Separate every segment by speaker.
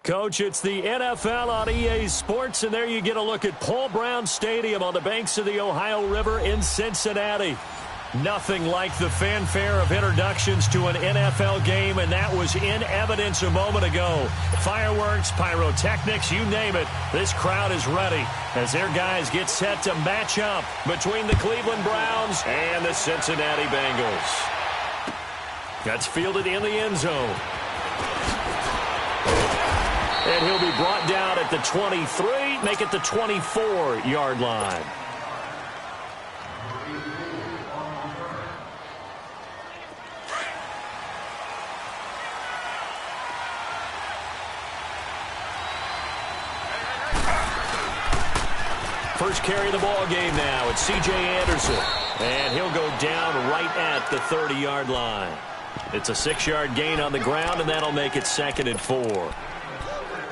Speaker 1: Coach, it's the NFL on EA Sports, and there you get a look at Paul Brown Stadium on the banks of the Ohio River in Cincinnati. Nothing like the fanfare of introductions to an NFL game, and that was in evidence a moment ago. Fireworks, pyrotechnics, you name it. This crowd is ready as their guys get set to match up between the Cleveland Browns and the Cincinnati Bengals. That's fielded in the end zone. And he'll be brought down at the 23, make it the 24-yard line. First carry of the ball game now. It's C.J. Anderson. And he'll go down right at the 30-yard line. It's a 6-yard gain on the ground, and that'll make it 2nd and 4.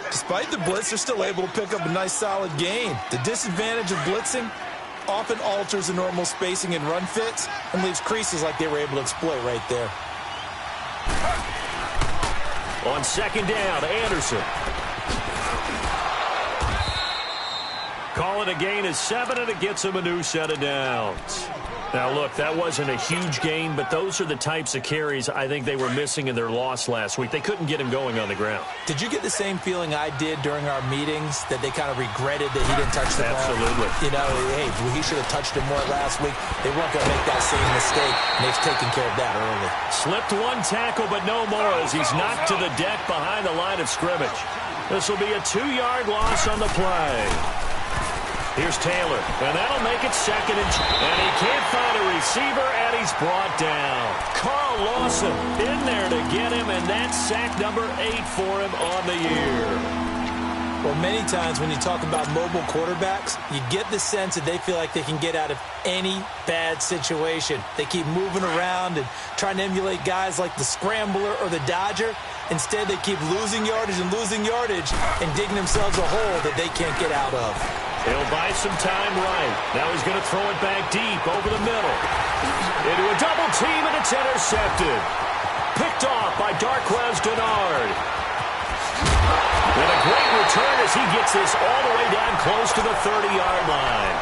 Speaker 2: Despite the blitz, they're still able to pick up a nice, solid gain. The disadvantage of blitzing often alters the normal spacing and run fits and leaves creases like they were able to exploit right there.
Speaker 1: On 2nd down, Anderson. Call it a gain of 7, and it gets him a new set of downs. Now, look, that wasn't a huge gain, but those are the types of carries I think they were missing in their loss last week. They couldn't get him going on the ground.
Speaker 2: Did you get the same feeling I did during our meetings, that they kind of regretted that he didn't touch the ball?
Speaker 1: Absolutely.
Speaker 2: You know, hey, he should have touched it more last week. They weren't going to make that same mistake, and they've taken care of that early.
Speaker 1: Slipped one tackle, but no more as he's knocked to the deck behind the line of scrimmage. This will be a 2-yard loss on the play. Here's Taylor, and that'll make it 2nd and 2. And he can't find a receiver, and he's brought down. Carl Lawson in there to get him, and that's sack number 8 for him on the year.
Speaker 2: Well, many times when you talk about mobile quarterbacks, you get the sense that they feel like they can get out of any bad situation. They keep moving around and trying to emulate guys like the Scrambler or the Dodger. Instead, they keep losing yardage and digging themselves a hole that they can't get out of.
Speaker 1: He'll buy some time right. Now he's going to throw it back deep over the middle. Into a double team, and it's intercepted. Picked off by Darquez Dennard. And a great return as he gets this all the way down close to the 30-yard line.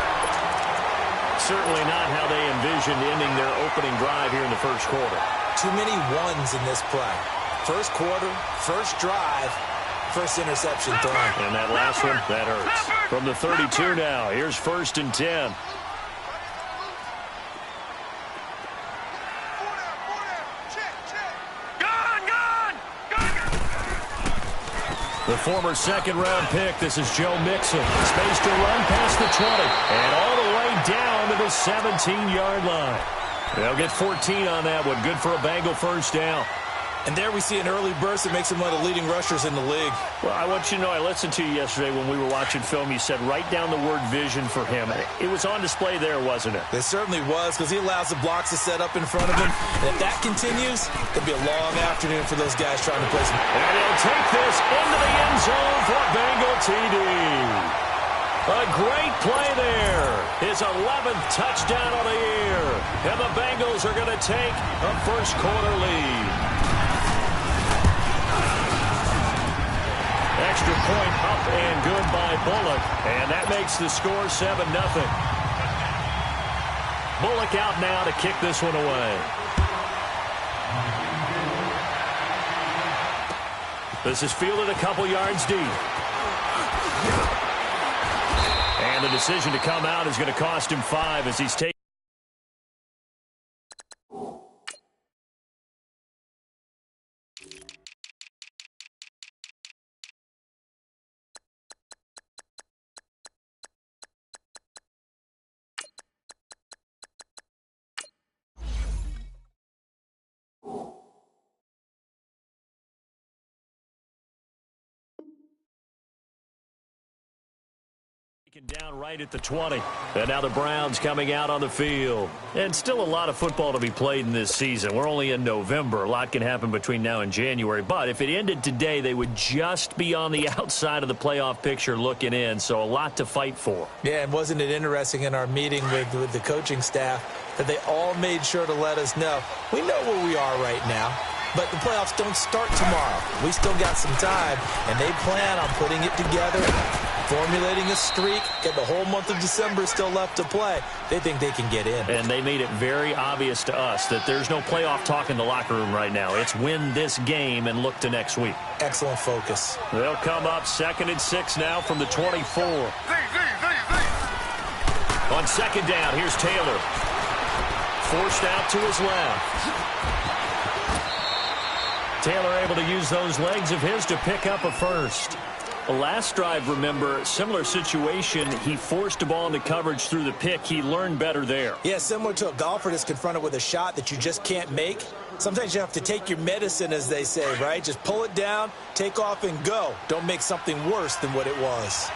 Speaker 1: Certainly not how they envisioned ending their opening drive here in the first quarter.
Speaker 2: Too many ones in this play. First quarter, first drive, first interception thrown.
Speaker 1: And that last one, that hurts. From the 32 now, here's 1st and 10. The former 2nd-round pick, this is Joe Mixon. Space to run past the 20 and all the way down to the 17-yard line. They'll get 14 on that one. Good for a Bengal first down.
Speaker 2: And there we see an early burst that makes him one of the leading rushers in the league.
Speaker 1: Well, I want you to know, I listened to you yesterday when we were watching film. You said write down the word vision for him. It was on display there, wasn't it?
Speaker 2: It certainly was, because he allows the blocks to set up in front of him. And if that continues, it'll be a long afternoon for those guys trying to play some.
Speaker 1: And he'll take this into the end zone for a Bengal TD. A great play there. His 11th touchdown of the year. And the Bengals are going to take a first-quarter lead. Extra point up and good by Bullock. And that makes the score 7-0. Bullock out now to kick this one away. This is fielded a couple yards deep. And the decision to come out is going to cost him 5 as he's taken. Down right at the 20. And now the Browns coming out on the field. And still a lot of football to be played in this season. We're only in November. A lot can happen between now and January. But if it ended today, they would just be on the outside of the playoff picture looking in. So a lot to fight for.
Speaker 2: Yeah, and wasn't it interesting in our meeting with the coaching staff that they all made sure to let us know, we know where we are right now. but the playoffs don't start tomorrow. We still got some time, and they plan on putting it together, formulating a streak, get the whole month of December still left to play. They think they can get in.
Speaker 1: And they made it very obvious to us that there's no playoff talk in the locker room right now. It's win this game and look to next week.
Speaker 2: Excellent focus.
Speaker 1: They'll come up 2nd and 6 now from the 24. On 2nd down, here's Taylor. Forced out to his left. Taylor able to use those legs of his to pick up a first. The last drive, remember, similar situation. He forced the ball into coverage through the pick. He learned better there.
Speaker 2: Yeah, similar to a golfer that's confronted with a shot that you just can't make. Sometimes you have to take your medicine, as they say, right? Just pull it down, take off, and go. Don't make something worse than what it was.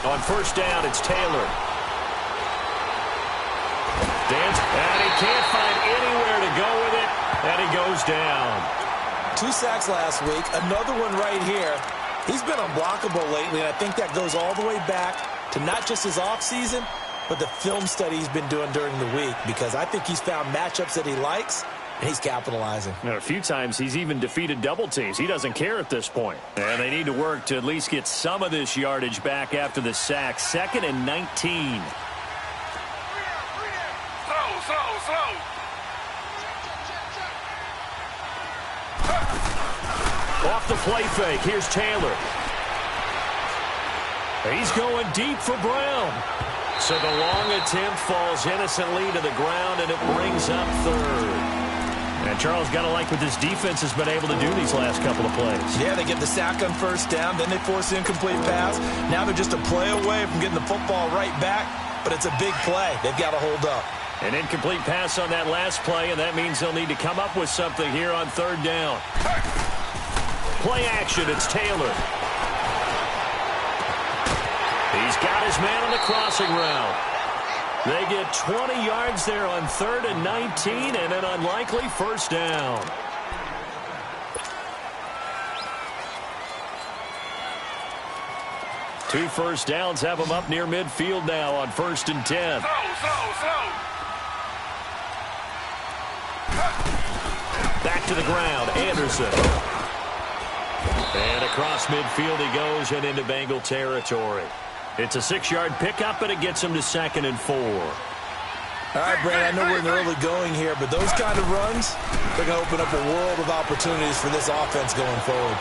Speaker 1: On 1st down, it's Taylor. Dance, and he can't find anywhere to go with it, and he goes down.
Speaker 2: 2 sacks last week, another one right here. He's been unblockable lately, and I think that goes all the way back to not just his offseason, but the film study he's been doing during the week, because I think he's found matchups that he likes, and he's capitalizing.
Speaker 1: A few times he's even defeated double teams. He doesn't care at this point. And they need to work to at least get some of this yardage back after the sack. 2nd and 19.
Speaker 3: Slow.
Speaker 1: Off the play fake, here's Taylor. He's going deep for Brown. So the long attempt falls innocently to the ground, and it brings up 3rd. And Charles, got to like what this defense has been able to do these last couple of plays.
Speaker 2: Yeah, they get the sack on 1st down, then they force the incomplete pass. Now they're just a play away from getting the football right back, but it's a big play. They've got to hold up.
Speaker 1: An incomplete pass on that last play, and that means they'll need to come up with something here on 3rd down. Play action, it's Taylor. He's got his man on the crossing route. They get 20 yards there on 3rd and 19, and an unlikely 1st down. Two 1st downs have them up near midfield now on 1st and 10.
Speaker 3: Slow.
Speaker 1: Back to the ground, Anderson. And across midfield he goes and into Bengal territory. It's a 6-yard pickup, and it gets him to 2nd and 4.
Speaker 2: All right, Brad, I know we're in the early going here, but those kind of runs, they're going to open up a world of opportunities for this offense going forward.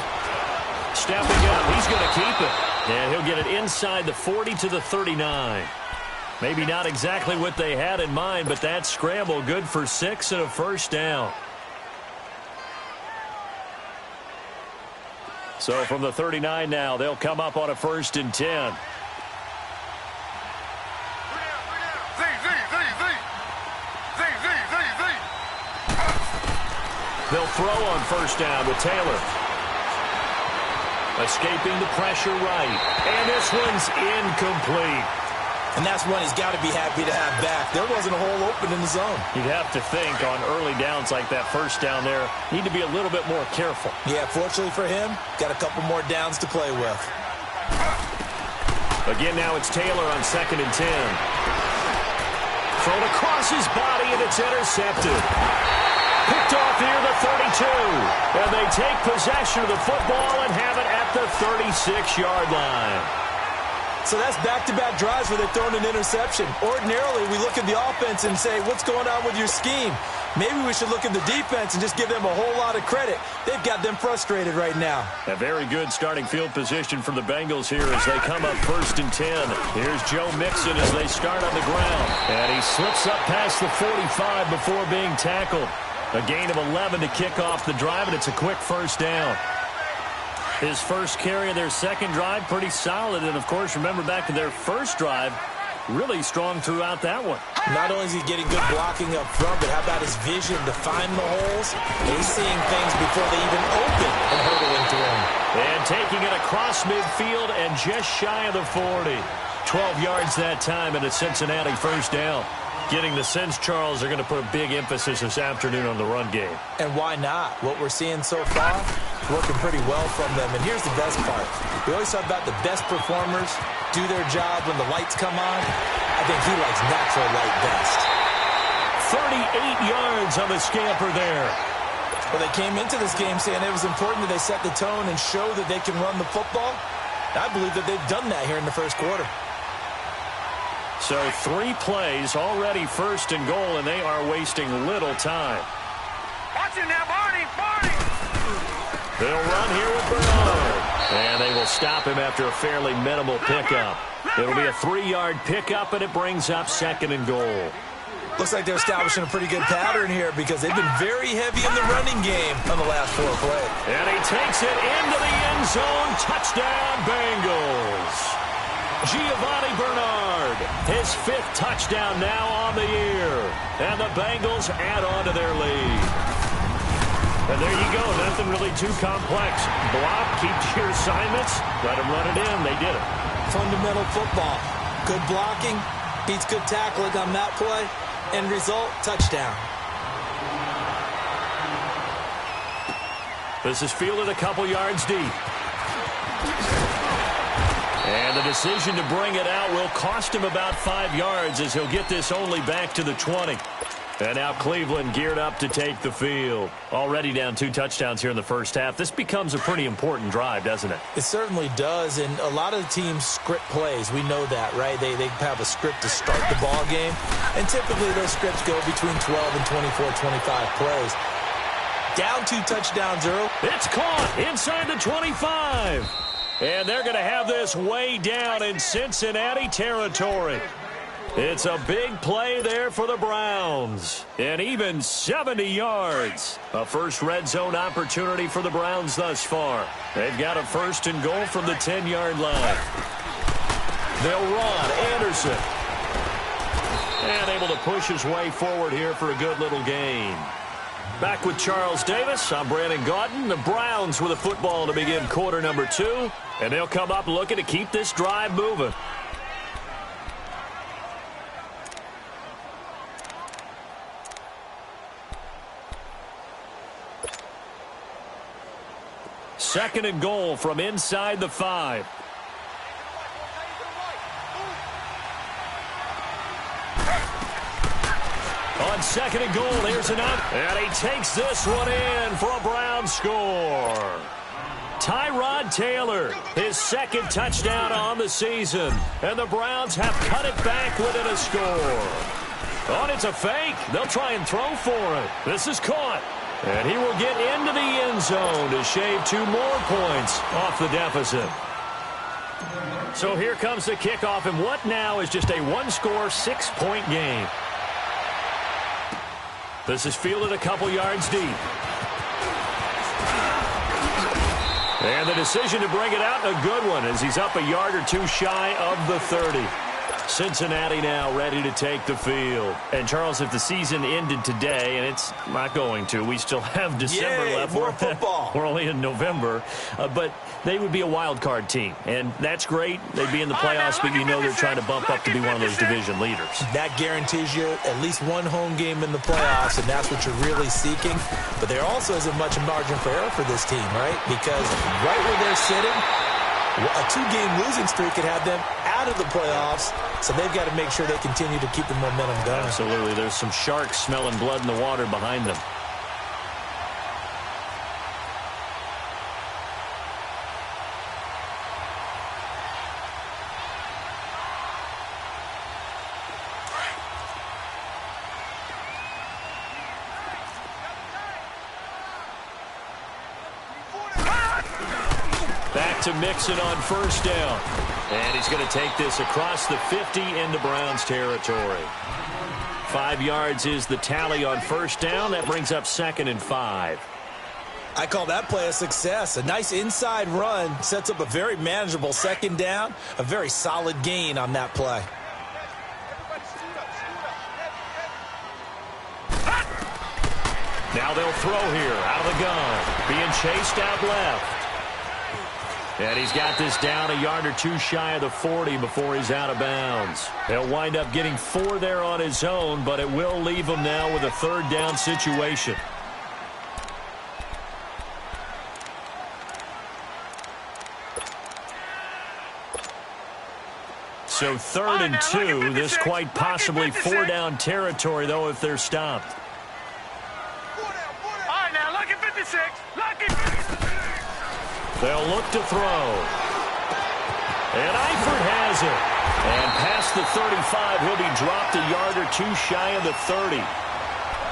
Speaker 1: Stepping up, he's going to keep it. And he'll get it inside the 40 to the 39. Maybe not exactly what they had in mind, but that scramble good for 6 and a 1st down. So from the 39 now, they'll come up on a 1st and 10. They'll throw on 1st down with Taylor. Escaping the pressure right. And this one's incomplete.
Speaker 2: And that's one he's got to be happy to have back. There wasn't a hole open in the zone.
Speaker 1: You'd have to think on early downs like that 1st down there, need to be a little bit more careful.
Speaker 2: Yeah, fortunately for him, got a couple more downs to play with.
Speaker 1: Again, now it's Taylor on 2nd and 10. Thrown across his body, and it's intercepted. Picked off near the 32. And they take possession of the football and have it at the 36-yard line.
Speaker 2: So that's back-to-back drives where they've thrown an interception. Ordinarily, we look at the offense and say, what's going on with your scheme? Maybe we should look at the defense and just give them a whole lot of credit. They've got them frustrated right now.
Speaker 1: A very good starting field position for the Bengals here as they come up 1st and 10. Here's Joe Mixon as they start on the ground. And he slips up past the 45 before being tackled. A gain of 11 to kick off the drive, and it's a quick 1st down. His first carry of their 2nd drive, pretty solid. And, of course, remember back to their 1st drive, really strong throughout that one.
Speaker 2: Not only is he getting good blocking up front, but how about his vision to find the holes? He's seeing things before they even open and hurdling through him.
Speaker 1: And taking it across midfield and just shy of the 40. 12 yards that time, and a Cincinnati 1st down. Getting the sense, Charles, they're going to put a big emphasis this afternoon on the run game.
Speaker 2: And why not? What we're seeing so far, working pretty well from them. And here's the best part. We always talk about the best performers do their job when the lights come on. I think he likes natural light best.
Speaker 1: 38 yards on the scamper there.
Speaker 2: Well, they came into this game saying it was important that they set the tone and show that they can run the football. I believe that they've done that here in the first quarter.
Speaker 1: So 3 plays, already first and goal, and they are wasting little time.
Speaker 3: Watch him now, Barney!
Speaker 1: They'll run here with Bernard. And they will stop him after a fairly minimal pickup. It'll be a 3-yard pickup, and it brings up second and goal.
Speaker 2: Looks like they're establishing a pretty good pattern here because they've been very heavy in the running game on the last 4 plays.
Speaker 1: And he takes it into the end zone. Touchdown, Bengals. Giovanni Bernard, his 5th touchdown now on the year. And the Bengals add on to their lead. And there you go. Nothing really too complex. Block, keep to your assignments. Let them run it in. They did it.
Speaker 2: Fundamental football. Good blocking beats good tackling on that play. End result, touchdown.
Speaker 1: This is fielded a couple yards deep. And the decision to bring it out will cost him about 5 yards as he'll get this only back to the 20. And now Cleveland geared up to take the field. Already down 2 touchdowns here in the first half. This becomes a pretty important drive, doesn't it?
Speaker 2: It certainly does, and a lot of the teams script plays. We know that, right? They have a script to start the ball game, and typically those scripts go between 12 and 24, 25 plays. Down 2 touchdowns early.
Speaker 1: It's caught inside the 25. And they're going to have this way down in Cincinnati territory. It's a big play there for the Browns. And even 70 yards. A first red zone opportunity for the Browns thus far. They've got a first and goal from the 10-yard line. They'll run. Anderson. And able to push his way forward here for a good little gain. Back with Charles Davis. I'm Brandon Gaudin. The Browns with the football to begin quarter number 2. And they'll come up looking to keep this drive moving. Second and goal from inside the 5. On second and goal, here's an up. And he takes this one in for a Brown score. Tyrod Taylor, his 2nd touchdown on the season. And the Browns have cut it back within a score. Oh, it's a fake. They'll try and throw for it. This is caught. And he will get into the end zone to shave 2 more points off the deficit. So here comes the kickoff, and what now is just a 1-score, 6-point game. This is fielded a couple yards deep. And the decision to bring it out, a good one, as he's up a yard or 2 shy of the 30. Cincinnati now ready to take the field. And, Charles, if the season ended today, and it's not going to, we still have December left.
Speaker 2: More football.
Speaker 1: We're only in November. But they would be a wild card team. And that's great. They'd be in the playoffs, but you know they're trying to bump up to be one of those division leaders.
Speaker 2: That guarantees you at least 1 home game in the playoffs, and that's what you're really seeking. But there also isn't much margin for error for this team, right? Because right where they're sitting, a 2-game losing streak could have them out of the playoffs, so they've got to make sure they continue to keep the momentum going.
Speaker 1: Absolutely. There's some sharks smelling blood in the water behind them. Back to Mixon on first down. And he's going to take this across the 50 into Browns territory. 5 yards is the tally on first down. That brings up 2nd and 5.
Speaker 2: I call that play a success. A nice inside run sets up a very manageable 2nd down. A very solid gain on that play.
Speaker 1: Now they'll throw here out of the gun. Being chased out left. And he's got this down a yard or 2 shy of the 40 before he's out of bounds. He'll wind up getting 4 there on his own, but it will leave him now with a 3rd down situation. So 3rd and 2. This quite possibly 4-down territory, though, if they're stopped.
Speaker 3: All right, now, lucky 56. Lucky 56.
Speaker 1: They'll look to throw. And Eifert has it. And past the 35, he'll be dropped a yard or two shy of the 30.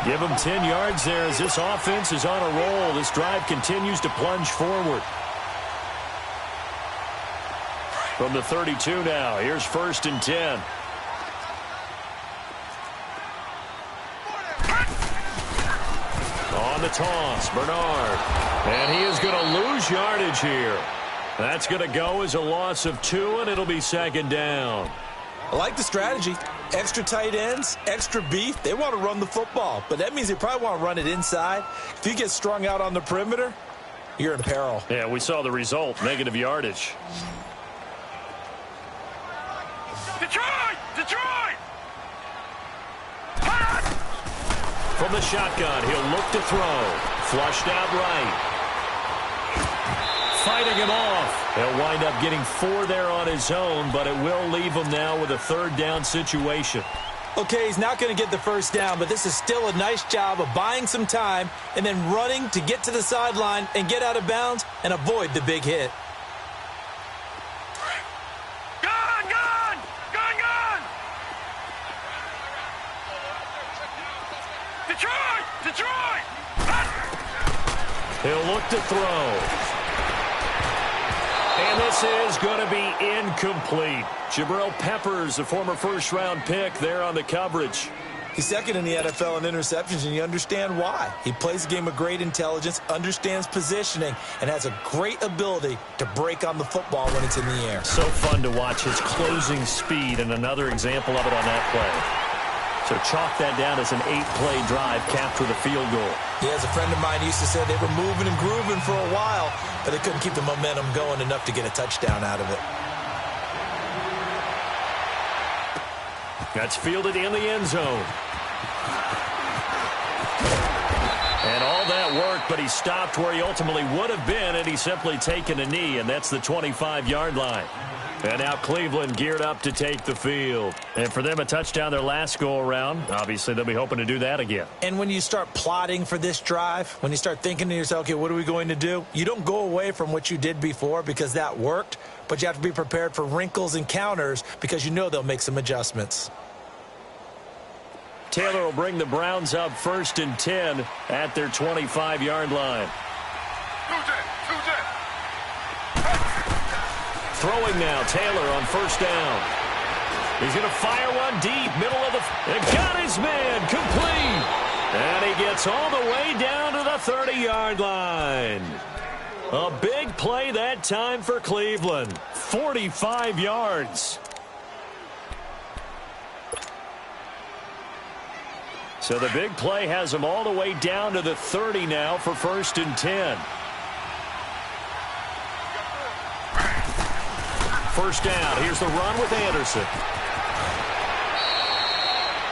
Speaker 1: Give him 10 yards there as this offense is on a roll. This drive continues to plunge forward. From the 32 now, here's 1st and 10. On the toss, Bernard. And he is going to lose yardage here. That's going to go as a loss of 2, and it'll be 2nd down.
Speaker 2: I like the strategy. Extra tight ends, extra beef. They want to run the football, but that means they probably want to run it inside. If you get strung out on the perimeter, you're in peril.
Speaker 1: Yeah, we saw the result, negative yardage.
Speaker 3: Detroit! Detroit!
Speaker 1: From the shotgun, he'll look to throw. Flushed out right. Fighting him off. He'll wind up getting 4 there on his own, but it will leave him now with a 3rd down situation.
Speaker 2: Okay, he's not going to get the 1st down, but this is still a nice job of buying some time and then running to get to the sideline and get out of bounds and avoid the big hit.
Speaker 3: Gun! Gun! Gun! Gun! Detroit! Detroit!
Speaker 1: He'll look to throw. And this is going to be incomplete. Jabril Peppers, the former 1st-round pick, there on the coverage.
Speaker 2: He's 2nd in the NFL in interceptions, and you understand why. He plays a game of great intelligence, understands positioning, and has a great ability to break on the football when it's in the air.
Speaker 1: So fun to watch his closing speed, and another example of it on that play. So chalk that down as an 8-play drive, capture the field goal.
Speaker 2: Yeah, as a friend of mine used to say, they were moving and grooving for a while, but they couldn't keep the momentum going enough to get a touchdown out of it.
Speaker 1: That's fielded in the end zone. And all that work, but he stopped where he ultimately would have been, and he's simply taken a knee, and that's the 25-yard line. And now Cleveland geared up to take the field. And for them, a touchdown their last go-around. Obviously, they'll be hoping to do that again.
Speaker 2: And when you start plotting for this drive, when you start thinking to yourself, okay, what are we going to do? You don't go away from what you did before because that worked, but you have to be prepared for wrinkles and counters because you know they'll make some adjustments.
Speaker 1: Taylor will bring the Browns up 1st and 10 at their 25-yard line. Throwing now, Taylor on 1st down. He's going to fire one deep, middle of the... And got his man, complete. And he gets all the way down to the 30-yard line. A big play that time for Cleveland. 45 yards. So the big play has him all the way down to the 30 now for 1st and 10. 1st down. Here's the run with Anderson.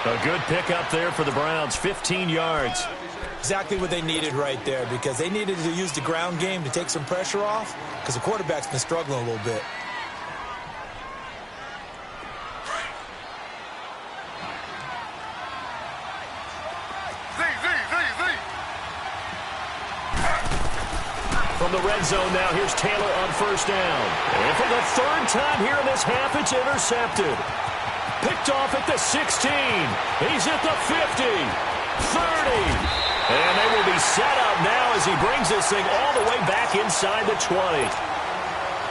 Speaker 1: A good pickup there for the Browns. 15 yards.
Speaker 2: Exactly what they needed right there because they needed to use the ground game to take some pressure off because the quarterback's been struggling a little bit.
Speaker 1: From the red zone now, here's Taylor on 1st down. And for the 3rd time here in this half, it's intercepted. Picked off at the 16. He's at the 50, 30. And they will be set up now as he brings this thing all the way back inside the 20.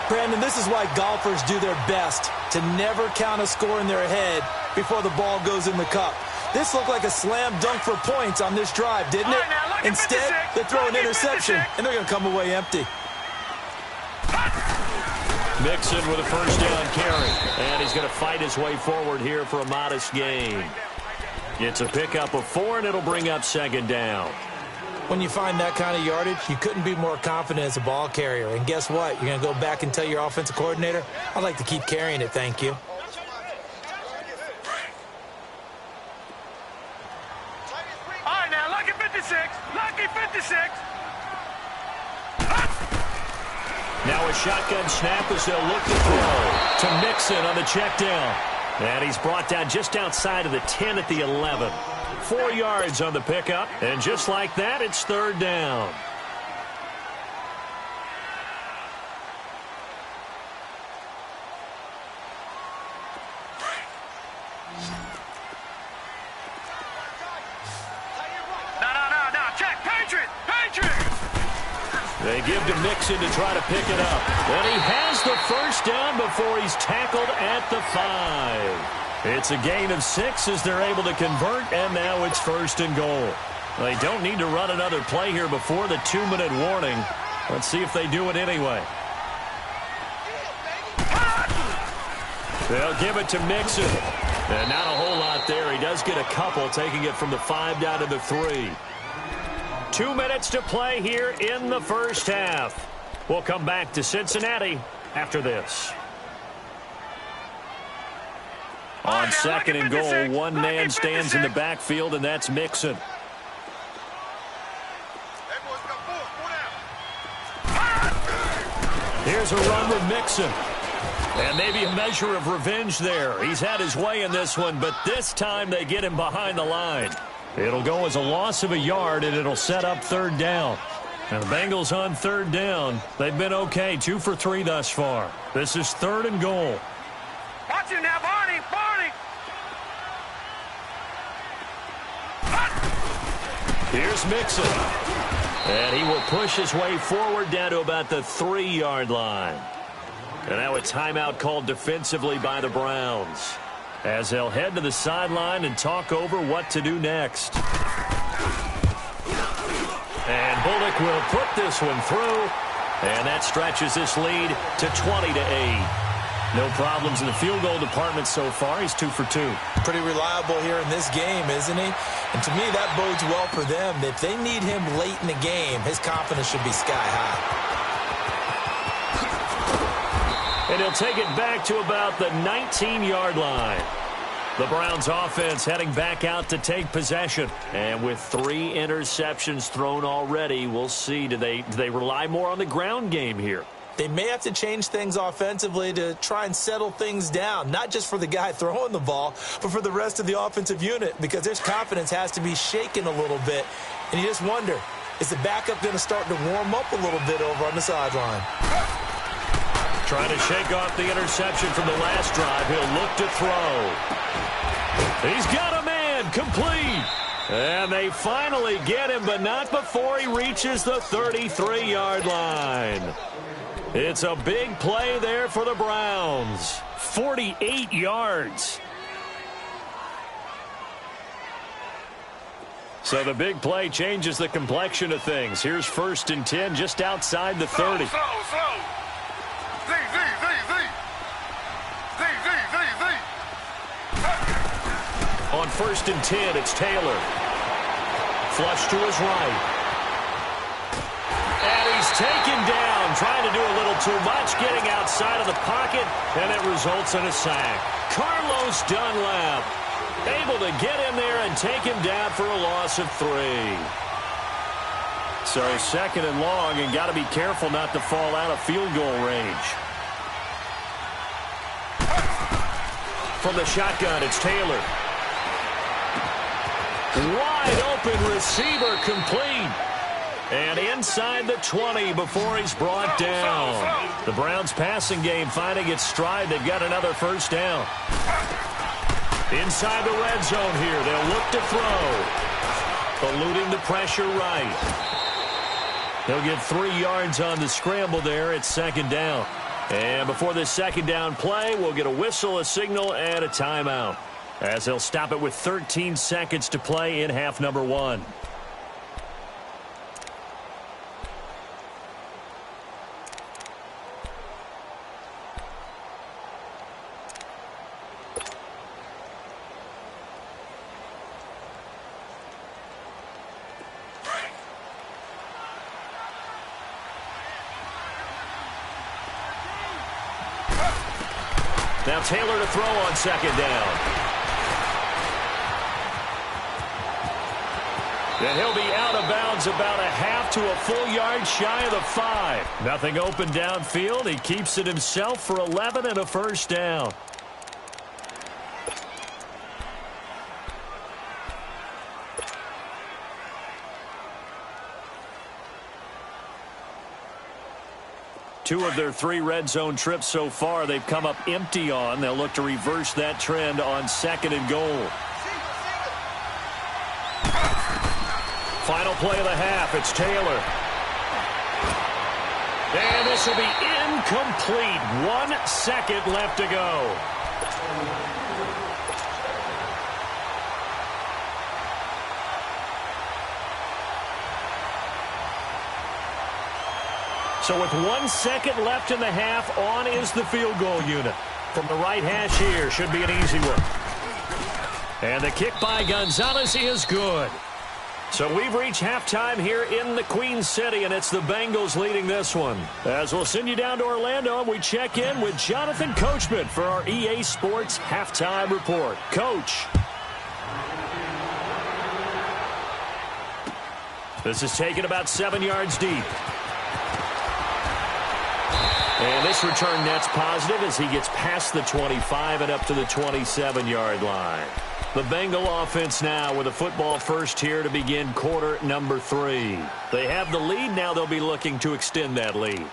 Speaker 2: Brandon, this is why golfers do their best to never count a score in their head before the ball goes in the cup. This looked like a slam dunk for points on this drive, didn't it? Instead, they throw an interception, and they're going to come away empty.
Speaker 1: Mixon with a 1st down carry. And he's going to fight his way forward here for a modest gain. It's a pickup of 4, and it'll bring up 2nd down.
Speaker 2: When you find that kind of yardage, you couldn't be more confident as a ball carrier. And guess what? You're going to go back and tell your offensive coordinator, I'd like to keep carrying it, thank you.
Speaker 3: Lucky 56.
Speaker 1: Now a shotgun snap as they'll look to throw to Mixon on the check down. And he's brought down just outside of the 10 at the 11. 4 yards on the pickup, and just like that, it's third down.
Speaker 3: No, check, Patriot!
Speaker 1: They give to Mixon to try to pick it up. And he has the first down before he's tackled at the 5. It's a gain of 6 as they're able to convert, and now it's first and goal. They don't need to run another play here before the 2-minute warning. Let's see if they do it anyway. They'll give it to Mixon. And not a whole lot there. He does get a couple, taking it from the 5 down to the 3. 2 minutes to play here in the first half. We'll come back to Cincinnati after this. On second and goal, one man stands in the backfield, and that's Mixon. Here's a run with Mixon. And maybe a measure of revenge there. He's had his way in this one, but this time they get him behind the line. It'll go as a loss of a yard, and it'll set up third down. And the Bengals on third down. They've been okay, 2 for 3 thus far. This is third and goal.
Speaker 3: Watch him now, Barney!
Speaker 1: Here's Mixon. And he will push his way forward down to about the 3-yard line. And now a timeout called defensively by the Browns, as they'll head to the sideline and talk over what to do next. And Bullock will put this one through, and that stretches this lead to 20-8. No problems in the field goal department so far. He's 2 for 2.
Speaker 2: Pretty reliable here in this game, isn't he? And to me, that bodes well for them. If they need him late in the game, his confidence should be sky high.
Speaker 1: And he'll take it back to about the 19-yard line. The Browns offense heading back out to take possession. And with 3 interceptions thrown already, we'll see. Do they rely more on the ground game here?
Speaker 2: They may have to change things offensively to try and settle things down, not just for the guy throwing the ball, but for the rest of the offensive unit, because their confidence has to be shaken a little bit. And you just wonder, is the backup going to start to warm up a little bit over on the sideline?
Speaker 1: Trying to shake off the interception from the last drive. He'll look to throw. He's got a man, complete. And they finally get him, but not before he reaches the 33-yard line. It's a big play there for the Browns. 48 yards. So the big play changes the complexion of things. Here's first and 10 just outside the 30.
Speaker 3: Slow. Z.
Speaker 1: On first and 10, it's Taylor. Flush to his right. And he's taken down, trying to do a little too much, getting outside of the pocket, and it results in a sack. Carlos Dunlap able to get in there and take him down for a loss of 3. So second and long, and got to be careful not to fall out of field goal range. From the shotgun, it's Taylor. Wide open receiver, complete. And inside the 20 before he's brought down. The Browns passing game finding its stride. They've got another first down. Inside the red zone here. They'll look to throw. Eluding the pressure right. They'll get 3 yards on the scramble there. It's second down. And before this second down play, we'll get a whistle, a signal, and a timeout, as they'll stop it with 13 seconds to play in half number 1. Now Taylor to throw on second down. And he'll be out of bounds gains about a half to a full yard shy of the 5. Nothing open downfield. He keeps it himself for 11 and a first down. Two of their 3 red zone trips so far, they've come up empty on. They'll look to reverse that trend on 2nd and goal. Final play of the half. It's Taylor. And this will be incomplete. 1 second left to go. So with 1 second left in the half, on is the field goal unit. From the right hash here, should be an easy one. And the kick by Gonzalez is good. So we've reached halftime here in the Queen City, and it's the Bengals leading this one. As we'll send you down to Orlando, and we check in with Jonathan Coachman for our EA Sports Halftime Report. Coach. This is taken about 7 yards deep. And this return net's positive as he gets past the 25 and up to the 27-yard line. The Bengal offense now with a football first here to begin quarter number 3. They have the lead. Now they'll be looking to extend that lead.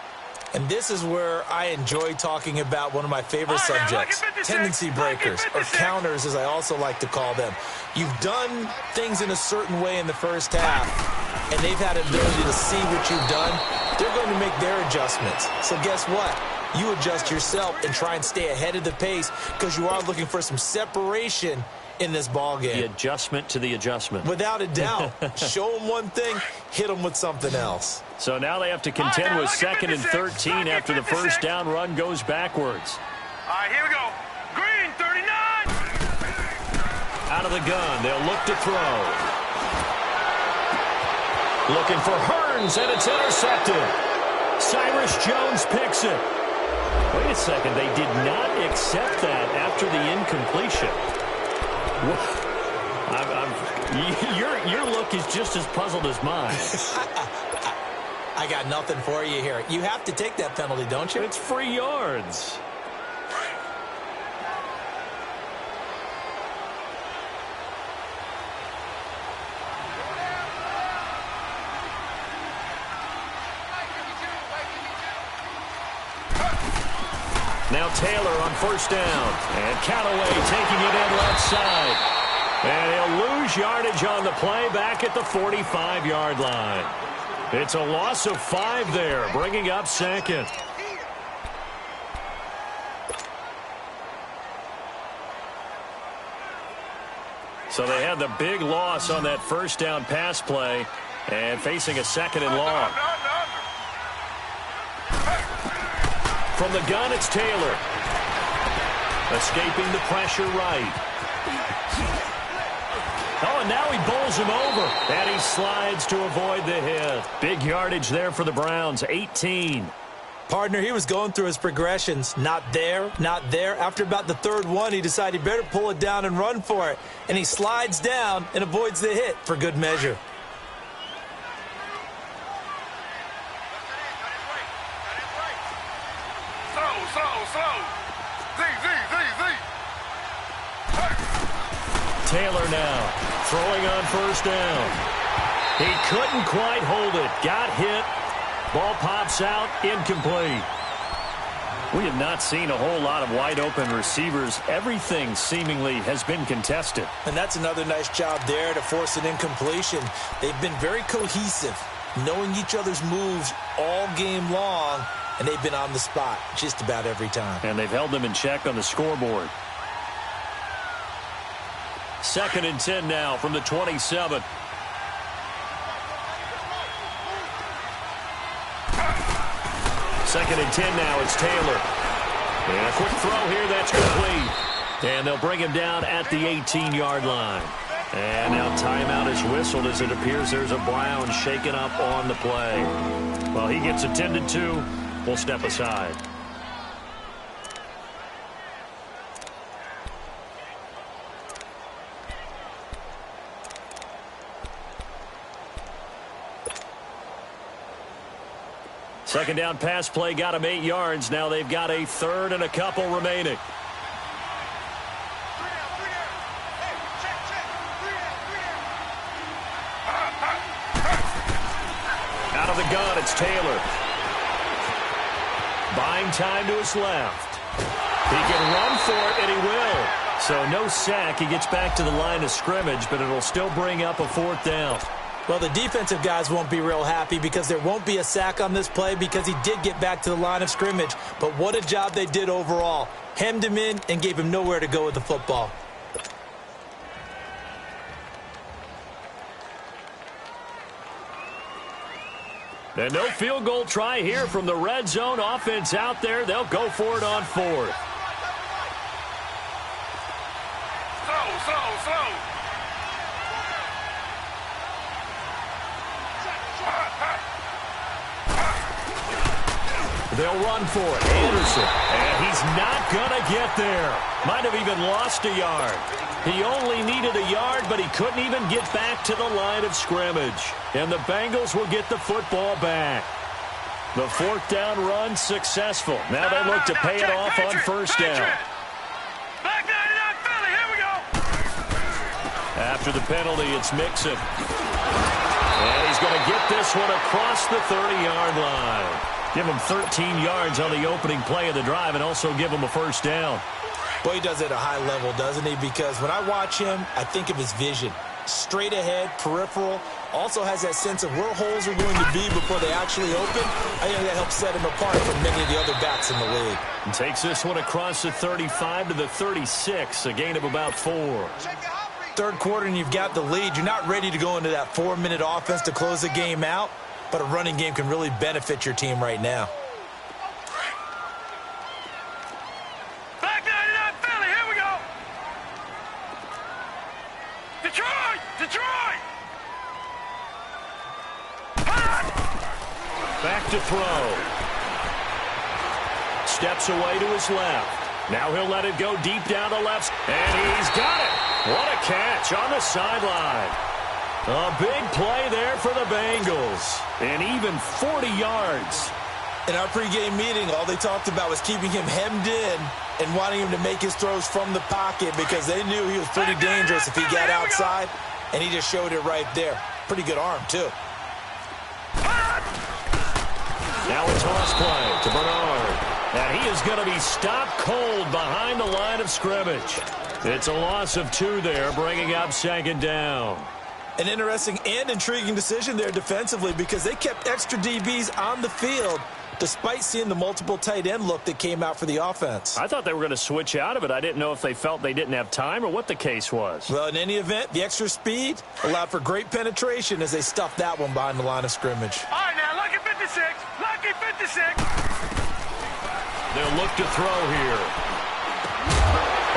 Speaker 2: And this is where I enjoy talking about one of my favorite subjects, tendency breakers, or counters as I also like to call them. You've done things in a certain way in the first half, and they've had an ability to see what you've done. They're going to make their adjustments. So guess what? You adjust yourself and try and stay ahead of the pace because you are looking for some separation in this ball game.
Speaker 1: The adjustment to the adjustment.
Speaker 2: Without a doubt. Show them one thing, hit them with something else.
Speaker 1: So now they have to contend with 2nd and 13 after the first down run goes backwards.
Speaker 3: All right, here we go. Green, 39.
Speaker 1: Out of the gun, they'll look to throw. Looking for Hearns, and it's intercepted. Cyrus Jones picks it. Wait a second, they did not accept that after the incompletion. Your look is just as puzzled as mine.
Speaker 2: I got nothing for you here. You have to take that penalty, don't you?
Speaker 1: It's free yards. Now Taylor on first down. And Callaway taking it in left side. And he'll lose yardage on the play back at the 45-yard line. It's a loss of 5 there, bringing up 2nd. So they had the big loss on that first down pass play and facing a 2nd and long. From the gun, it's Taylor. Escaping the pressure right. Oh, and now he bowls him over. And he slides to avoid the hit. Big yardage there for the Browns, 18.
Speaker 2: Partner, he was going through his progressions. Not there, not there. After about the 3rd one, he decided he better pull it down and run for it. And he slides down and avoids the hit for good measure.
Speaker 1: Taylor now throwing on first down. He couldn't quite hold it. Got hit. Ball pops out. Incomplete. We have not seen a whole lot of wide open receivers. Everything seemingly has been contested.
Speaker 2: And that's another nice job there to force an incompletion. They've been very cohesive, knowing each other's moves all game long, and they've been on the spot just about every time.
Speaker 1: And they've held them in check on the scoreboard. 2nd and 10 now from the 27. Second and 10 now, it's Taylor. And a quick throw here, that's complete. And they'll bring him down at the 18-yard line. And now timeout is whistled as it appears there's a Brown shaken up on the play. Well, he gets attended to. We'll step aside. Second down pass play got them 8 yards. Now they've got a third and a couple remaining. Out of the gun, it's Taylor. Buying time to his left. He can run for it, and he will. So no sack. He gets back to the line of scrimmage, but it'll still bring up a 4th down.
Speaker 2: Well, the defensive guys won't be real happy because there won't be a sack on this play because he did get back to the line of scrimmage. But what a job they did overall. Hemmed him in and gave him nowhere to go with the football.
Speaker 1: And no field goal try here from the red zone. Offense out there. They'll go for it on 4th.
Speaker 3: Slow.
Speaker 1: They'll run for it. Anderson. And he's not going to get there. Might have even lost a yard. He only needed a yard, but he couldn't even get back to the line of scrimmage. And the Bengals will get the football back. The 4th down run successful. Now they look to pay it off on 1st down.
Speaker 3: Back 99 Philly, here we go.
Speaker 1: After the penalty, it's Mixon. And he's going to get this one across the 30-yard line. Give him 13 yards on the opening play of the drive and also give him a 1st down.
Speaker 2: Boy, he does it at a high level, doesn't he? Because when I watch him, I think of his vision. Straight ahead, peripheral. Also has that sense of where holes are going to be before they actually open. I think that helps set him apart from many of the other backs in the league.
Speaker 1: And takes this one across the 35 to the 36, a gain of about 4.
Speaker 2: Third quarter and you've got the lead. You're not ready to go into that 4-minute offense to close the game out, but a running game can really benefit your team right now.
Speaker 3: Back 99 Philly, here we go. Detroit.
Speaker 1: Back to throw. Steps away to his left. Now he'll let it go deep down the left. And he's got it. What a catch on the sideline. A big play there for the Bengals. And even 40 yards.
Speaker 2: In our pregame meeting, all they talked about was keeping him hemmed in and wanting him to make his throws from the pocket because they knew he was pretty dangerous if he got outside, and he just showed it right there. Pretty good arm, too.
Speaker 1: Now a toss play to Bernard. And he is going to be stopped cold behind the line of scrimmage. It's a loss of 2 there, bringing up 2nd down.
Speaker 2: An interesting and intriguing decision there defensively because they kept extra DBs on the field despite seeing the multiple tight end look that came out for the offense.
Speaker 1: I thought they were going to switch out of it. I didn't know if they felt they didn't have time or what the case was.
Speaker 2: Well, in any event, the extra speed allowed for great penetration as they stuffed that one behind the line of scrimmage.
Speaker 3: All right, now, lucky 56. Lucky 56.
Speaker 1: They'll look to throw here.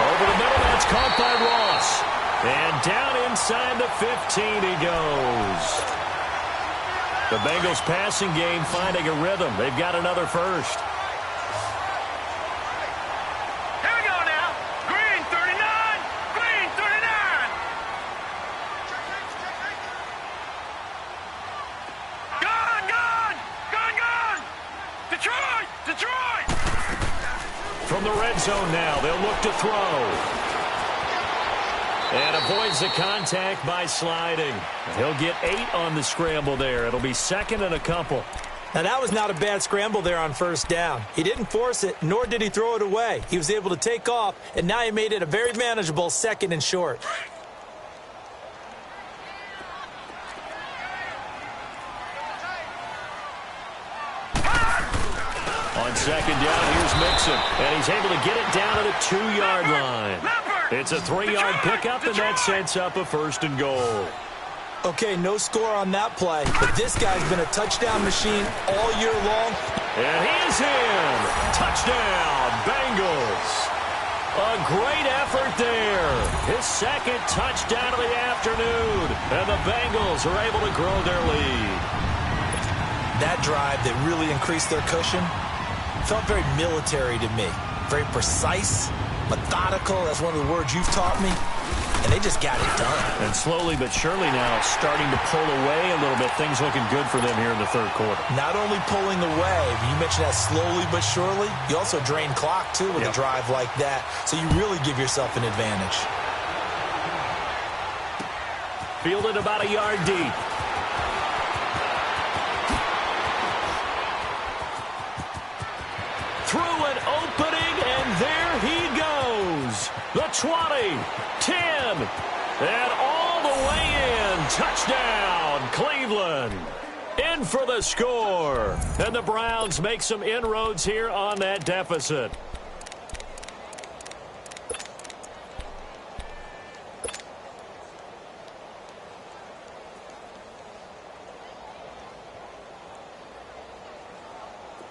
Speaker 1: Over the middle, that's caught by Ross. And down inside the 15 he goes. The Bengals passing game finding a rhythm. They've got another first.
Speaker 3: Here we go now. Green 39. Green 39. Gone. Detroit.
Speaker 1: From the red zone now, they'll look to throw. And avoids the contact by sliding. He'll get 8 on the scramble there. It'll be 2nd and a couple.
Speaker 2: Now, that was not a bad scramble there on 1st down. He didn't force it, nor did he throw it away. He was able to take off, and now he made it a very manageable 2nd and short.
Speaker 1: On 2nd down, here's Mixon. And he's able to get it down to the 2-yard line. It's a 3-yard pickup, and that sets up a 1st and goal.
Speaker 2: Okay, no score on that play, but this guy's been a touchdown machine all year long.
Speaker 1: And he is in. Touchdown, Bengals. A great effort there. His 2nd touchdown of the afternoon. And the Bengals are able to grow their lead.
Speaker 2: That drive that really increased their cushion felt very military to me. Very precise, methodical. That's one of the words you've taught me. and they just got it done.
Speaker 1: And slowly but surely now starting to pull away a little bit. Things looking good for them here in the third quarter.
Speaker 2: Not only pulling away, but you mentioned that slowly but surely, you also drain clock, too, with a drive like that. So you really give yourself an advantage.
Speaker 1: Fielded about a yard deep. Through an opening, and there he goes. The 20, 10, and all the way in. Touchdown, Cleveland. In for the score. And the Browns make some inroads here on that deficit.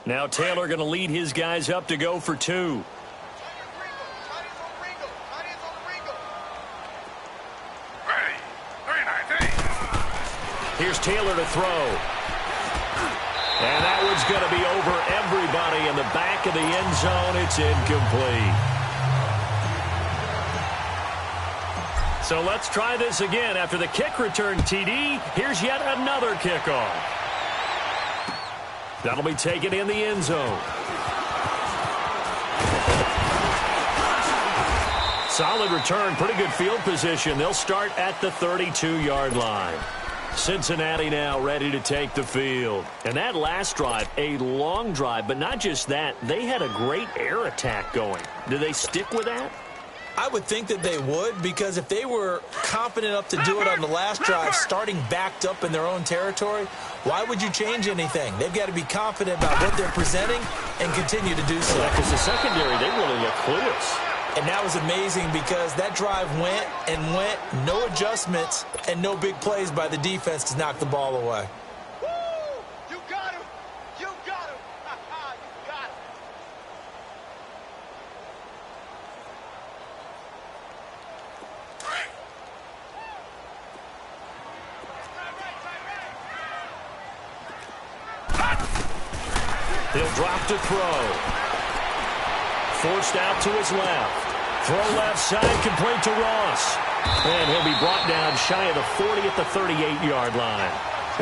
Speaker 1: Now Taylor going to lead his guys up to go for two. Here's Taylor to throw. And that one's going to be over everybody in the back of the end zone. It's incomplete. So let's try this again. After the kick return TD, here's yet another kickoff. That'll be taken in the end zone. Solid return, pretty good field position. They'll start at the 32-yard line. Cincinnati now ready to take the field. And that last drive, a long drive, but not just that. They had a great air attack going. Do they stick with that?
Speaker 2: I would think that they would, because if they were confident enough to do it on the last drive, starting backed up in their own territory, why would you change anything? They've got to be confident about what they're presenting and continue to do so.
Speaker 1: Because the secondary, they really look clueless.
Speaker 2: And that was amazing because that drive went and went, no adjustments and no big plays by the defense to knock the ball away.
Speaker 3: Woo! You got him! You got him! You got him!
Speaker 1: He'll drop to throw. Forced out to his left. Throw left side, complete to Ross. And he'll be brought down shy of the 40 at the 38-yard line.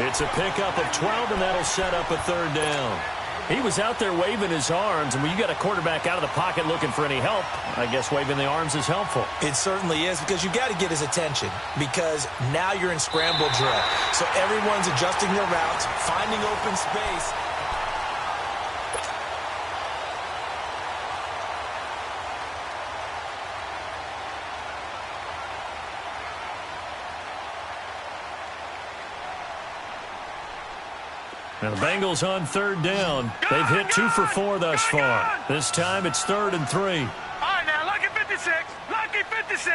Speaker 1: It's a pickup of 12, and that'll set up a third down. He was out there waving his arms, and when you got a quarterback out of the pocket looking for any help, I guess waving the arms is helpful.
Speaker 2: It certainly is, because you got to get his attention, because now you're in scramble drill. So everyone's adjusting their routes, finding open space.
Speaker 1: Now the Bengals on third down. They've hit 2 for 4 thus far. This time it's 3rd and 3.
Speaker 3: All right, now, lucky 56. Lucky 56.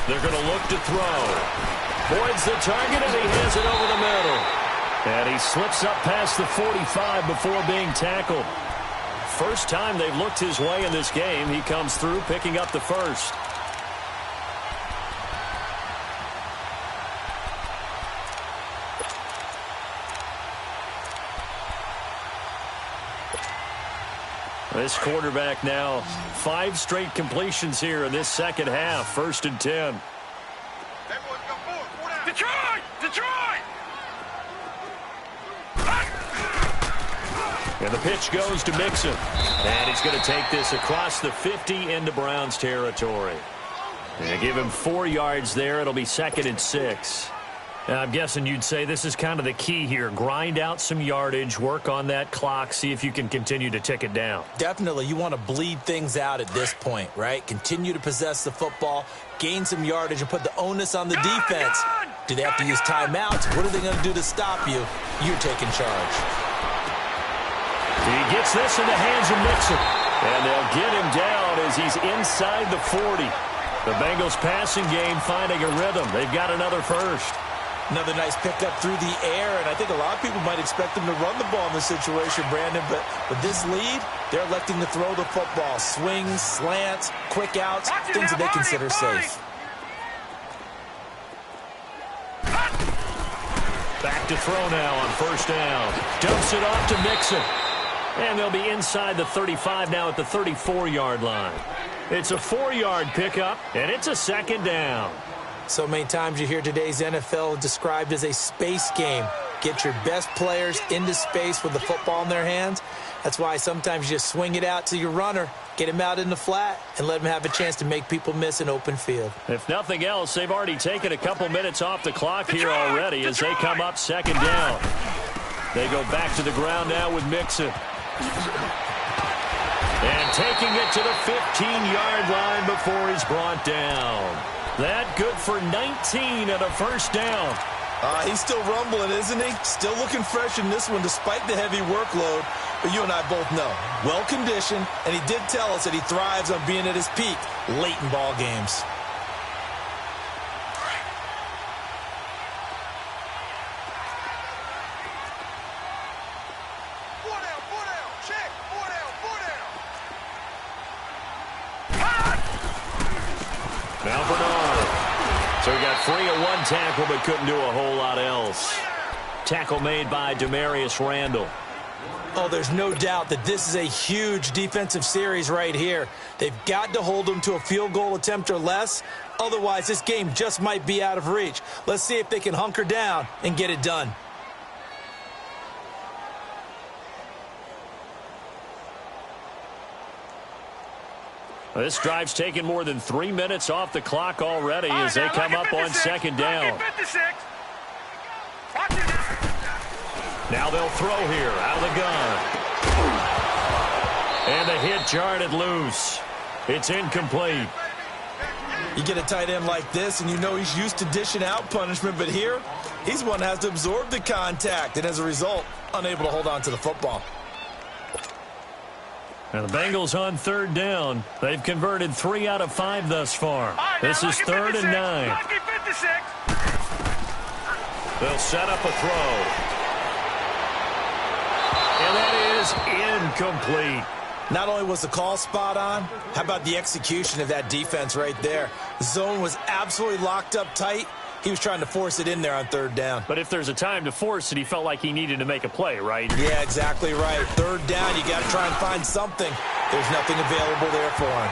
Speaker 1: They're going to look to throw. Boyd's the target, and he has it over the middle. And he slips up past the 45 before being tackled. First time they've looked his way in this game. He comes through, picking up the first. This quarterback now 5 straight completions here in this second half. 1st and 10.
Speaker 3: Detroit! Detroit!
Speaker 1: And the pitch goes to Mixon. And he's going to take this across the 50 into Browns territory. And give him 4 yards there. It'll be 2nd and 6. I'm guessing you'd say this is kind of the key here. Grind out some yardage, work on that clock, see if you can continue to tick it down.
Speaker 2: Definitely. You want to bleed things out at this point, right? Continue to possess the football, gain some yardage, and put the onus on the defense. Do they have to use timeouts? What are they going to do to stop you? You're taking charge.
Speaker 1: He gets this in the hands of Mixon. And they'll get him down as he's inside the 40. The Bengals passing game finding a rhythm. They've got another first.
Speaker 2: Another nice pickup through the air, and I think a lot of people might expect them to run the ball in this situation, Brandon, but with this lead, they're electing to throw the football. Swings, slants, quick outs, things that they consider safe.
Speaker 1: Back to throw now on 1st down. Dumps it off to Mixon. And they'll be inside the 35 now at the 34-yard line. It's a 4-yard pickup, and it's a second down.
Speaker 2: So many times you hear today's NFL described as a space game. Get your best players into space with the football in their hands. That's why sometimes you just swing it out to your runner, get him out in the flat, and let him have a chance to make people miss an open field.
Speaker 1: If nothing else, they've already taken a couple minutes off the clock here already as they come up second down. They go back to the ground now with Mixon. And taking it to the 15-yard line before he's brought down. That good for 19 and a first down.
Speaker 4: He's still rumbling, isn't he? Still looking fresh in this one despite the heavy workload. But you and I both know, well-conditioned, and he did tell us that he thrives on being at his peak late in ball games.
Speaker 1: Now Bernard. So he got free of one tackle but couldn't do a whole lot else. Tackle made by Demarius Randall.
Speaker 2: Oh, there's no doubt that this is a huge defensive series right here. They've got to hold them to a field goal attempt or less. Otherwise, this game just might be out of reach. Let's see if they can hunker down and get it done.
Speaker 1: This drive's taken more than 3 minutes off the clock already as they come up on second down. Now they'll throw here out of the gun. And the hit jarred loose. It's incomplete.
Speaker 4: You get a tight end like this, and you know he's used to dishing out punishment, but here, he's one that has to absorb the contact, and as a result, unable to hold on to the football.
Speaker 1: And the Bengals on third down. They've converted 3 out of 5 thus far. This is 3rd and 9. They'll set up a throw. And that is incomplete.
Speaker 4: Not only was the call spot on, how about the execution of that defense right there? The zone was absolutely locked up tight. He was trying to force it in there on third down.
Speaker 1: But if there's a time to force it, he felt like he needed to make a play, right?
Speaker 4: Yeah, exactly right. Third down, you got to try and find something. There's nothing available there for him.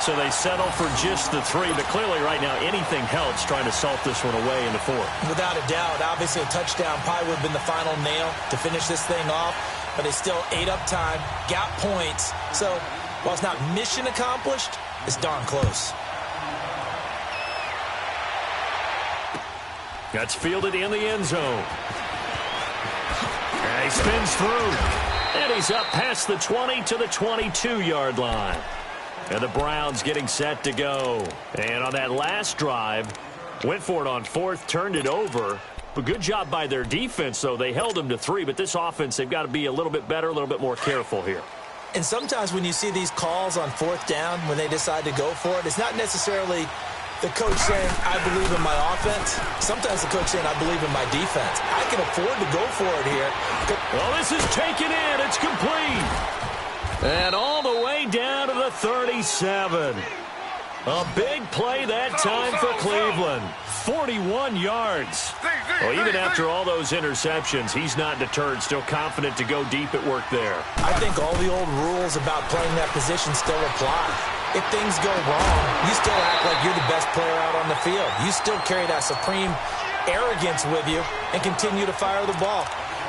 Speaker 1: So they settle for just the 3, but clearly right now anything helps trying to salt this one away in the 4th.
Speaker 4: Without a doubt, obviously a touchdown probably would have been the final nail to finish this thing off, but they still ate up time, got points. So while it's not mission accomplished, it's darn close.
Speaker 1: That's fielded in the end zone. And he spins through. And he's up past the 20 to the 22-yard line. And the Browns getting set to go. And on that last drive, went for it on 4th, turned it over. But good job by their defense, though. They held them to 3, but this offense, they've got to be a little bit better, a little bit more careful here.
Speaker 2: And sometimes when you see these calls on 4th down, when they decide to go for it, it's not necessarily the coach saying, I believe in my offense. Sometimes the coach saying, I believe in my defense. I can afford to go for it here.
Speaker 1: Well, this is taken in. It's complete. And all the way down to the 37. A big play that time for Cleveland. 41 yards. Well, even after all those interceptions, he's not deterred. Still confident to go deep at work there.
Speaker 2: I think all the old rules about playing that position still apply. If things go wrong, you still act like you're the best player out on the field. You still carry that supreme arrogance with you and continue to fire the ball.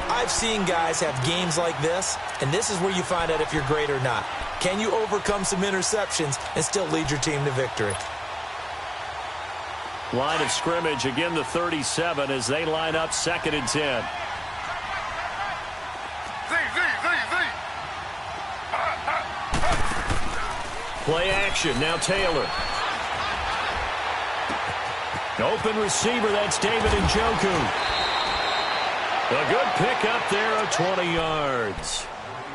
Speaker 2: I've seen guys have games like this, and this is where you find out if you're great or not. Can you overcome some interceptions and still lead your team to victory?
Speaker 1: Line of scrimmage, again the 37 as they line up 2nd and 10. Play action, now Taylor. Open receiver, that's David Njoku. A good pick up there of 20 yards.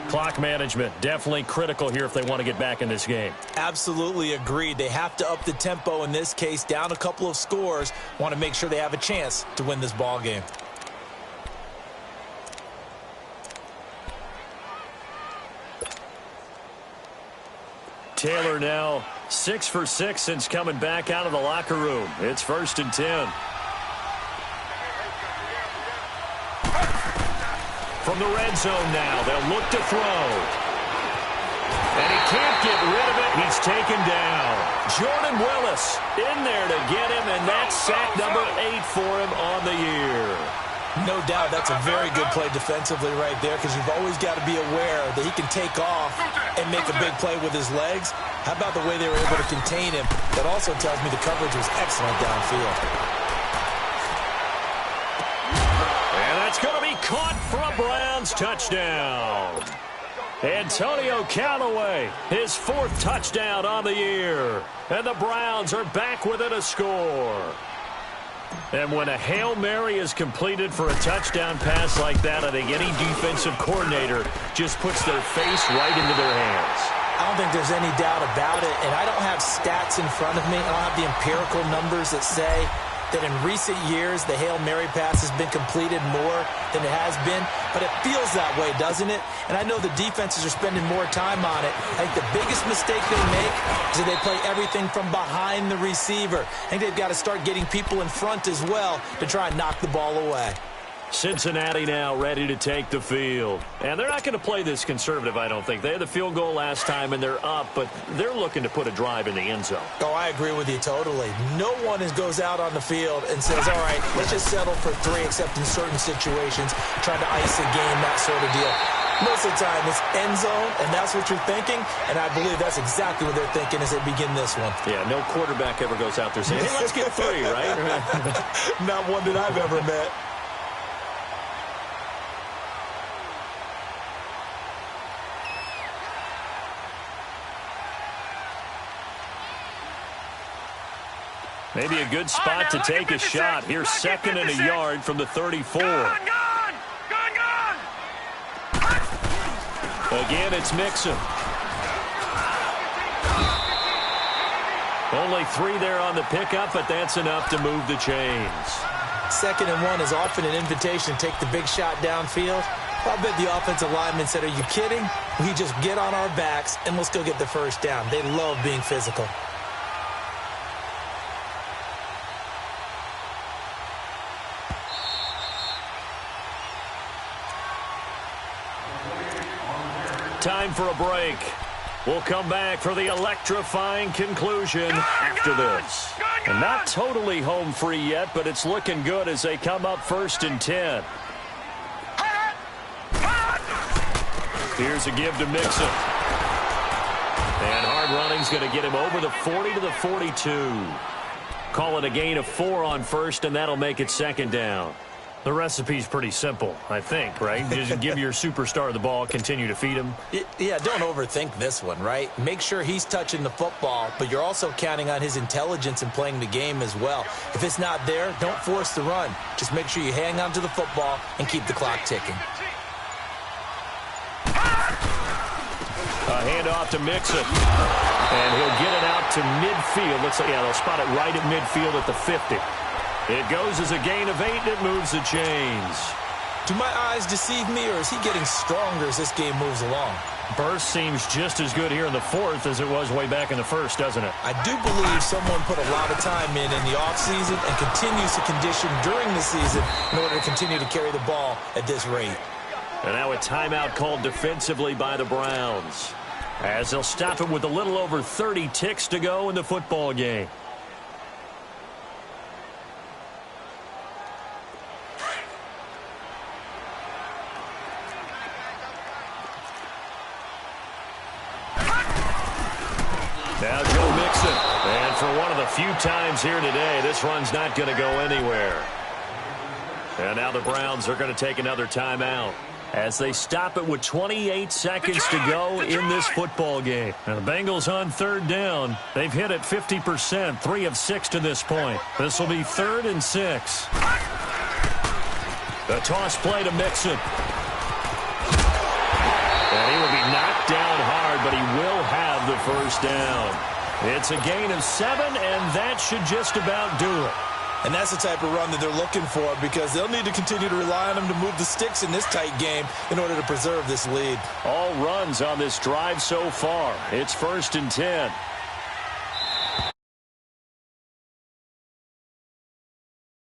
Speaker 1: Clock management, definitely critical here if they want to get back in this game.
Speaker 2: Absolutely agreed. They have to up the tempo in this case, down a couple of scores. Want to make sure they have a chance to win this ball game.
Speaker 1: Taylor now 6 for 6 since coming back out of the locker room. It's 1st and 10. From the red zone now, they'll look to throw. And he can't get rid of it. He's taken down. Jordan Willis in there to get him, and that's sack number 8 for him on the year.
Speaker 2: No doubt that's a very good play defensively right there, because you've always got to be aware that he can take off and make a big play with his legs. How about the way they were able to contain him? That also tells me the coverage was excellent downfield.
Speaker 1: And that's going to be caught for a Browns touchdown. Antonio Callaway, his 4th touchdown on the year. And the Browns are back within a score. And when a Hail Mary is completed for a touchdown pass like that, I think any defensive coordinator just puts their face right into their hands.
Speaker 2: I don't think there's any doubt about it, and I don't have stats in front of me. I don't have the empirical numbers that say that in recent years the Hail Mary pass has been completed more than it has been, but it feels that way, doesn't it? And I know the defenses are spending more time on it. I think the biggest mistake they make is that they play everything from behind the receiver. I think they've got to start getting people in front as well to try and knock the ball away.
Speaker 1: Cincinnati now ready to take the field. And they're not going to play this conservative, I don't think. They had the field goal last time, and they're up, but they're looking to put a drive in the end zone.
Speaker 2: Oh, I agree with you totally. No one goes out on the field and says, all right, let's just settle for 3, except in certain situations, trying to ice a game, that sort of deal. Most of the time, it's end zone, and that's what you're thinking, and I believe that's exactly what they're thinking as they begin this one.
Speaker 1: Yeah, no quarterback ever goes out there saying, hey, let's get 3, right?
Speaker 4: Not one that I've ever met.
Speaker 1: Maybe a good spot to take a shot. Here's 2nd and a yard from the 34. Again, it's Mixon. Only 3 there on the pickup, but that's enough to move the chains.
Speaker 2: 2nd and 1 is often an invitation to take the big shot downfield. I bet the offensive lineman said, are you kidding? We just get on our backs and let's go get the first down. They love being physical.
Speaker 1: Time for a break. We'll come back for the electrifying conclusion after this. And not totally home free yet, but it's looking good as they come up 1st and 10. Here's a give to Mixon. And hard running's going to get him over the 40 to the 42. Call it a gain of 4 on 1st, and that'll make it 2nd down. The recipe's pretty simple, I think, right? Just give your superstar the ball, continue to feed him.
Speaker 2: Yeah, don't overthink this one, right? Make sure he's touching the football, but you're also counting on his intelligence in playing the game as well. If it's not there, don't force the run. Just make sure you hang on to the football and keep the clock ticking.
Speaker 1: A handoff to Mixon. And he'll get it out to midfield. Looks like, yeah, they'll spot it right at midfield at the 50. It goes as a gain of 8, and it moves the chains.
Speaker 2: Do my eyes deceive me, or is he getting stronger as this game moves along?
Speaker 1: Burst seems just as good here in the 4th as it was way back in the 1st, doesn't it?
Speaker 2: I do believe someone put a lot of time in the offseason and continues to condition during the season in order to continue to carry the ball at this rate.
Speaker 1: And now a timeout called defensively by the Browns, as they'll stop it with a little over 30 ticks to go in the football game. Now Joe Mixon. And for one of the few times here today, this run's not going to go anywhere. And now the Browns are going to take another timeout as they stop it with 28 seconds to go in this football game. Now the Bengals on 3rd down. They've hit it 50%, 3 of 6 to this point. This will be 3rd and 6. The toss play to Mixon. And he will be knocked down hard, but he will have the first down. It's a gain of 7, and that should just about do it.
Speaker 4: And that's the type of run that they're looking for, because they'll need to continue to rely on them to move the sticks in this tight game in order to preserve this lead.
Speaker 1: All runs on this drive so far. It's 1st and 10.